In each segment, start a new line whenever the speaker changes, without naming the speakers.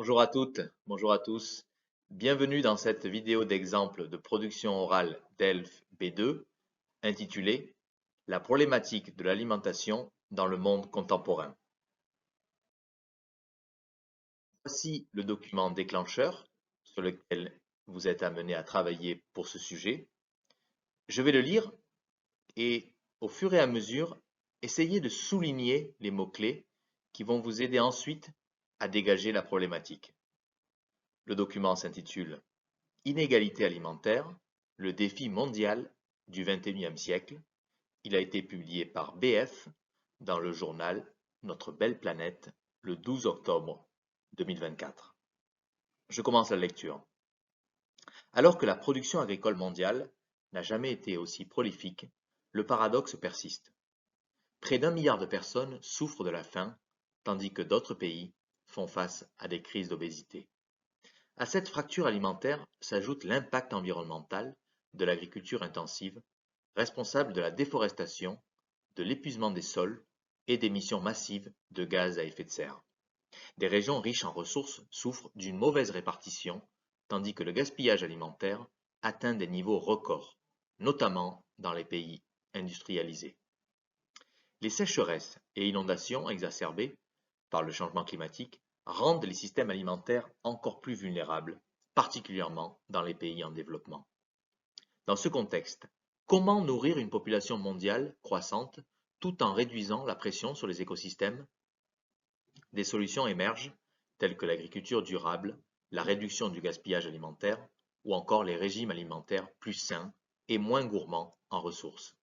Bonjour à toutes, bonjour à tous. Bienvenue dans cette vidéo d'exemple de production orale DELF B2 intitulée La problématique de l'alimentation dans le monde contemporain. Voici le document déclencheur sur lequel vous êtes amené à travailler pour ce sujet. Je vais le lire et au fur et à mesure, essayez de souligner les mots-clés qui vont vous aider ensuite à dégager la problématique. Le document s'intitule Inégalité alimentaire, le défi mondial du XXIe siècle. Il a été publié par BF dans le journal Notre belle planète le 12 octobre 2024. Je commence la lecture. Alors que la production agricole mondiale n'a jamais été aussi prolifique, le paradoxe persiste. Près d'1 milliard de personnes souffrent de la faim, tandis que d'autres pays font face à des crises d'obésité. À cette fracture alimentaire s'ajoute l'impact environnemental de l'agriculture intensive, responsable de la déforestation, de l'épuisement des sols et d'émissions massives de gaz à effet de serre. Des régions riches en ressources souffrent d'une mauvaise répartition, tandis que le gaspillage alimentaire atteint des niveaux records, notamment dans les pays industrialisés. Les sécheresses et inondations exacerbées par le changement climatique rendent les systèmes alimentaires encore plus vulnérables, particulièrement dans les pays en développement. Dans ce contexte, comment nourrir une population mondiale croissante tout en réduisant la pression sur les écosystèmes? Des solutions émergent, telles que l'agriculture durable, la réduction du gaspillage alimentaire ou encore les régimes alimentaires plus sains et moins gourmands en ressources.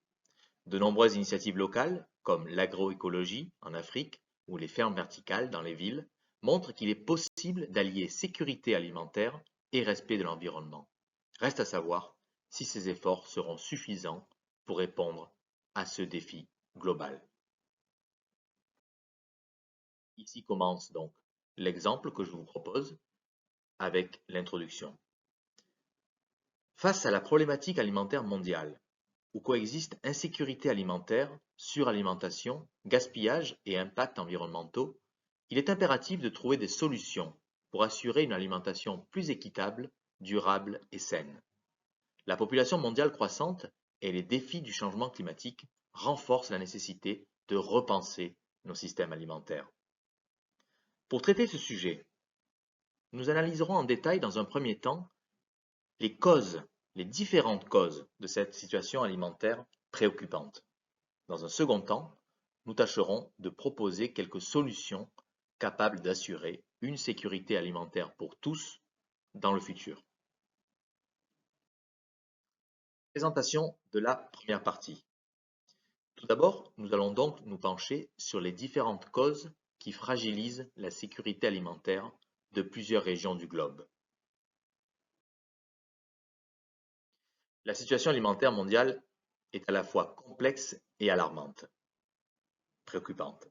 De nombreuses initiatives locales, comme l'agroécologie en Afrique ou les fermes verticales dans les villes, montrent qu'il est possible d'allier sécurité alimentaire et respect de l'environnement. Reste à savoir si ces efforts seront suffisants pour répondre à ce défi global. Ici commence donc l'exemple que je vous propose avec l'introduction. Face à la problématique alimentaire mondiale, où coexistent insécurité alimentaire, suralimentation, gaspillage et impacts environnementaux, il est impératif de trouver des solutions pour assurer une alimentation plus équitable, durable et saine. La population mondiale croissante et les défis du changement climatique renforcent la nécessité de repenser nos systèmes alimentaires. Pour traiter ce sujet, nous analyserons en détail dans un premier temps les causes, les différentes causes de cette situation alimentaire préoccupante. Dans un second temps, nous tâcherons de proposer quelques solutions capables d'assurer une sécurité alimentaire pour tous dans le futur. Présentation de la première partie. Tout d'abord, nous allons donc nous pencher sur les différentes causes qui fragilisent la sécurité alimentaire de plusieurs régions du globe. La situation alimentaire mondiale est à la fois complexe et alarmante, préoccupante.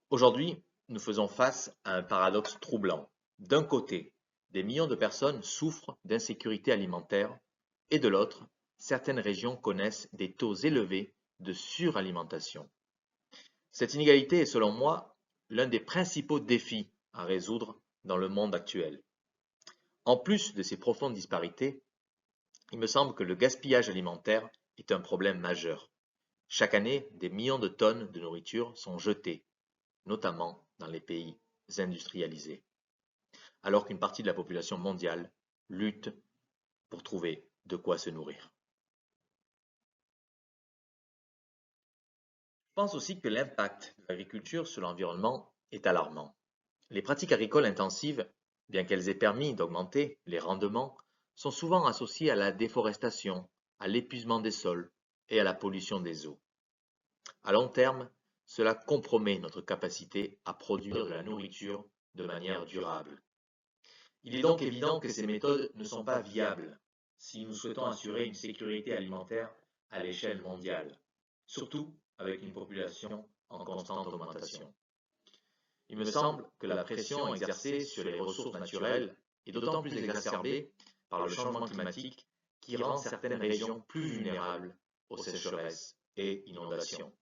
Aujourd'hui, nous faisons face à un paradoxe troublant. D'un côté, des millions de personnes souffrent d'insécurité alimentaire et de l'autre, certaines régions connaissent des taux élevés de suralimentation. Cette inégalité est selon moi l'un des principaux défis à résoudre dans le monde actuel. En plus de ces profondes disparités, il me semble que le gaspillage alimentaire est un problème majeur. Chaque année, des millions de tonnes de nourriture sont jetées, notamment dans les pays industrialisés, alors qu'une partie de la population mondiale lutte pour trouver de quoi se nourrir. Je pense aussi que l'impact de l'agriculture sur l'environnement est alarmant. Les pratiques agricoles intensives, bien qu'elles aient permis d'augmenter les rendements, sont souvent associées à la déforestation, à l'épuisement des sols et à la pollution des eaux. À long terme, cela compromet notre capacité à produire de la nourriture de manière durable. Il est donc évident que ces méthodes ne sont pas viables si nous souhaitons assurer une sécurité alimentaire à l'échelle mondiale, surtout avec une population en constante augmentation. Il me semble que la pression exercée sur les ressources naturelles est d'autant plus exacerbée par le changement climatique qui rend certaines régions plus vulnérables aux sécheresses et inondations.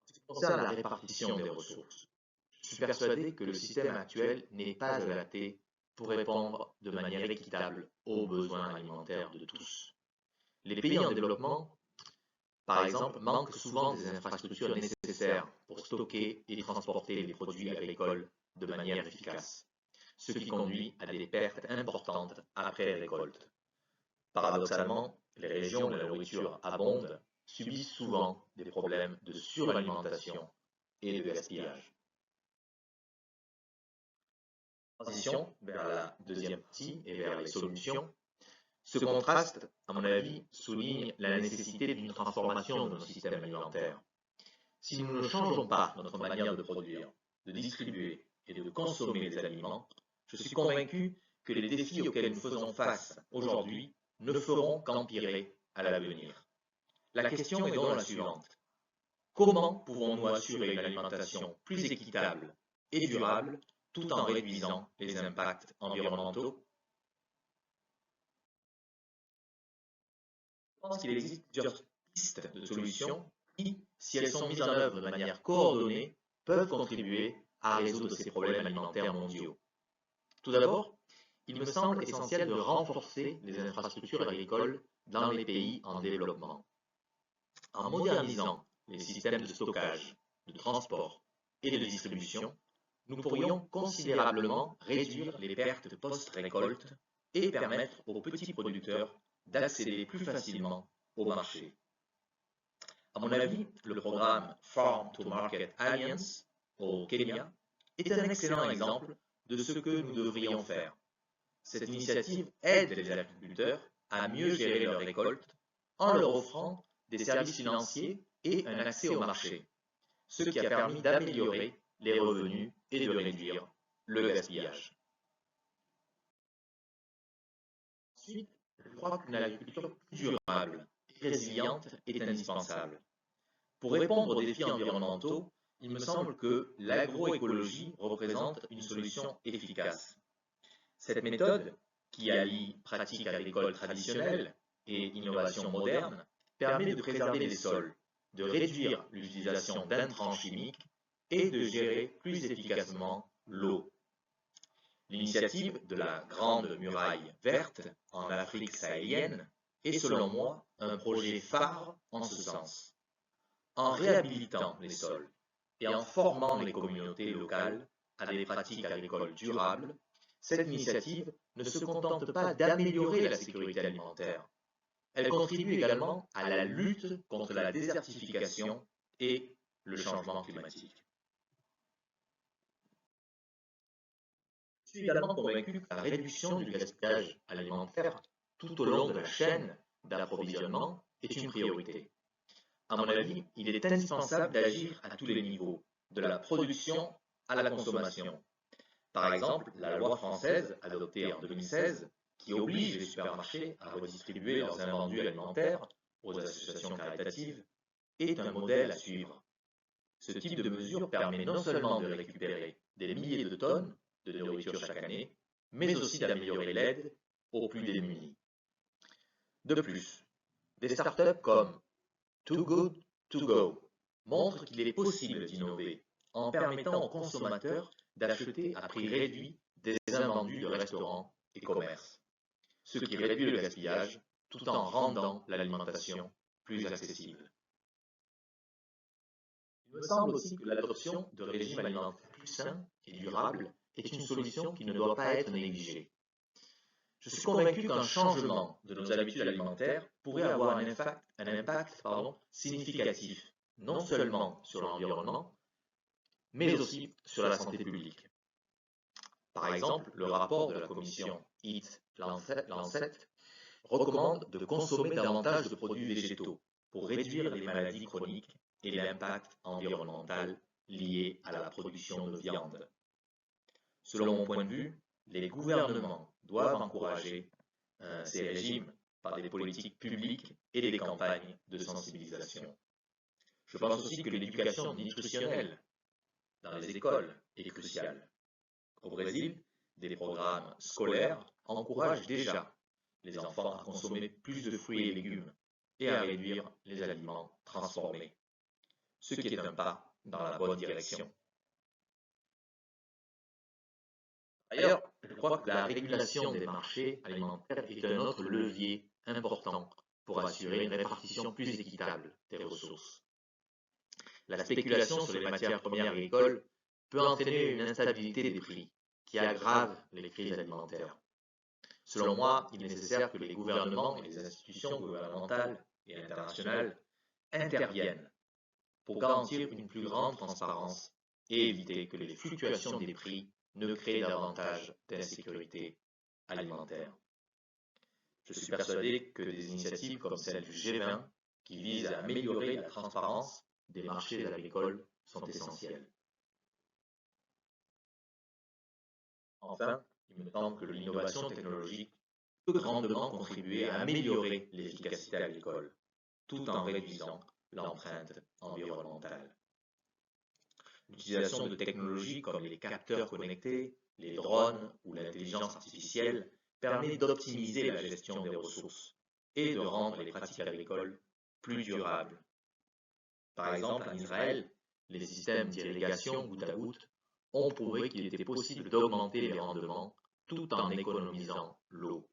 En ce qui concerne la répartition des ressources, je suis suis persuadé que le système actuel n'est pas adapté pour répondre de manière équitable aux besoins alimentaires de tous. Les pays en développement, par exemple, manquent souvent des infrastructures nécessaires pour stocker et transporter les produits agricoles de manière efficace, ce qui conduit à des pertes importantes après récolte. Paradoxalement, les régions où la nourriture abonde subissent souvent des problèmes de suralimentation et de gaspillage. Transition vers la deuxième partie et vers les solutions. Ce contraste, à mon avis, souligne la nécessité d'une transformation de nos systèmes alimentaires. Si nous ne changeons pas notre manière de produire, de distribuer et de consommer les aliments, je suis convaincu que les défis auxquels nous faisons face aujourd'hui ne feront qu'empirer à l'avenir. La question est donc la suivante. Comment pouvons-nous assurer une alimentation plus équitable et durable tout en réduisant les impacts environnementaux? Je pense qu'il existe plusieurs pistes de solutions qui, si elles sont mises en œuvre de manière coordonnée, peuvent contribuer à résoudre ces problèmes alimentaires mondiaux. Tout d'abord, il me semble essentiel de renforcer les infrastructures agricoles dans les pays en développement. En modernisant les systèmes de stockage, de transport et de distribution, nous pourrions considérablement réduire les pertes post-récolte et permettre aux petits producteurs d'accéder plus facilement au marché. À mon avis, le programme Farm to Market Alliance au Kenya est un excellent exemple de ce que nous devrions faire. Cette initiative aide les agriculteurs à mieux gérer leurs récoltes en leur offrant des services financiers et un accès au marché, ce qui a permis d'améliorer les revenus et de réduire le gaspillage. Ensuite, je crois qu'une agriculture plus durable et résiliente est indispensable. Pour répondre aux défis environnementaux, il me semble que l'agroécologie représente une solution efficace. Cette méthode, qui allie pratiques agricoles traditionnelles et innovations modernes, permet de préserver les sols, de réduire l'utilisation d'intrants chimiques et de gérer plus efficacement l'eau. L'initiative de la Grande Muraille Verte en Afrique sahélienne est selon moi un projet phare en ce sens. En réhabilitant les sols et en formant les communautés locales à des pratiques agricoles durables, cette initiative ne se contente pas d'améliorer la sécurité alimentaire. Elle contribue également à la lutte contre la désertification et le changement climatique. Je suis également convaincu que la réduction du gaspillage alimentaire tout au long de la chaîne d'approvisionnement est une priorité. À mon avis, il est indispensable d'agir à tous les niveaux, de la production à la consommation. Par exemple, la loi française, adoptée en 2016, qui oblige les supermarchés à redistribuer leurs invendus alimentaires aux associations caritatives, est un modèle à suivre. Ce type de mesure permet non seulement de récupérer des milliers de tonnes de nourriture chaque année, mais aussi d'améliorer l'aide aux plus démunis. De plus, des startups comme Too Good To Go montrent qu'il est possible d'innover en permettant aux consommateurs d'acheter à prix réduit des invendus de restaurants et commerces, ce qui réduit le gaspillage tout en rendant l'alimentation plus accessible. Il me semble aussi que l'adoption de régimes alimentaires plus sains et durables est une solution qui ne doit pas être négligée. Je suis convaincu qu'un changement de nos habitudes alimentaires pourrait avoir un impact significatif, non seulement sur l'environnement, mais aussi sur la santé publique. Par exemple, le rapport de la commission Eat Lancet recommande de consommer davantage de produits végétaux pour réduire les maladies chroniques et l'impact environnemental lié à la production de viande. Selon mon point de vue, les gouvernements doivent encourager ces régimes par des politiques publiques et des campagnes de sensibilisation. Je pense aussi que l'éducation nutritionnelle dans les écoles est cruciale. Au Brésil, des programmes scolaires encouragent déjà les enfants à consommer plus de fruits et légumes et à réduire les aliments transformés, ce qui est un pas dans la bonne direction. D'ailleurs, je crois que la régulation des marchés alimentaires est un autre levier important pour assurer une répartition plus équitable des ressources. La spéculation sur les matières premières agricoles peut entraîner une instabilité des prix qui aggrave les crises alimentaires. Selon moi, il est nécessaire que les gouvernements et les institutions gouvernementales et internationales interviennent pour garantir une plus grande transparence et éviter que les fluctuations des prix ne créent davantage d'insécurité alimentaire. Je suis persuadé que des initiatives comme celle du G20, qui vise à améliorer la transparence des marchés agricoles, sont essentielles. Enfin, il me semble que l'innovation technologique peut grandement contribuer à améliorer l'efficacité agricole, tout en réduisant l'empreinte environnementale. L'utilisation de technologies comme les capteurs connectés, les drones ou l'intelligence artificielle permet d'optimiser la gestion des ressources et de rendre les pratiques agricoles plus durables. Par exemple, en Israël, les systèmes d'irrigation goutte à goutte ont prouvé qu'il était possible d'augmenter les rendements tout en économisant l'eau.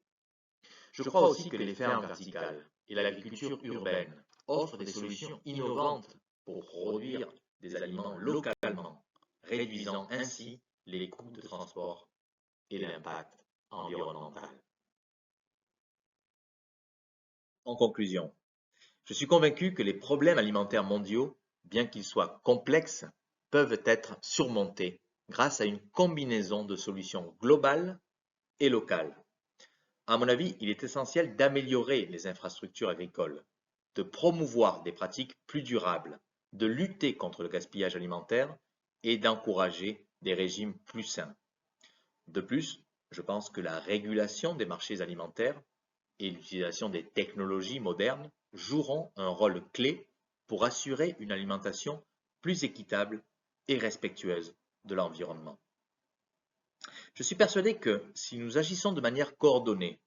Je crois aussi que les fermes verticales et l'agriculture urbaine offrent des solutions innovantes pour produire des aliments localement, réduisant ainsi les coûts de transport et l'impact environnemental. En conclusion, je suis convaincu que les problèmes alimentaires mondiaux, bien qu'ils soient complexes, peuvent être surmontés grâce à une combinaison de solutions globales et locales. À mon avis, il est essentiel d'améliorer les infrastructures agricoles, de promouvoir des pratiques plus durables, de lutter contre le gaspillage alimentaire et d'encourager des régimes plus sains. De plus, je pense que la régulation des marchés alimentaires et l'utilisation des technologies modernes joueront un rôle clé pour assurer une alimentation plus équitable et respectueuse de l'environnement. Je suis persuadé que si nous agissons de manière coordonnée,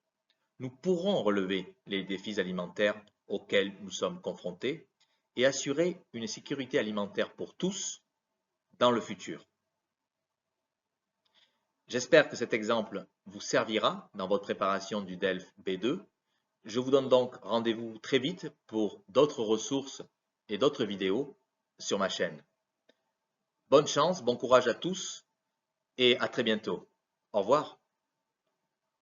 nous pourrons relever les défis alimentaires auxquels nous sommes confrontés et assurer une sécurité alimentaire pour tous dans le futur. J'espère que cet exemple vous servira dans votre préparation du DELF B2. Je vous donne donc rendez-vous très vite pour d'autres ressources et d'autres vidéos sur ma chaîne. Bonne chance, bon courage à tous et à très bientôt. Au revoir.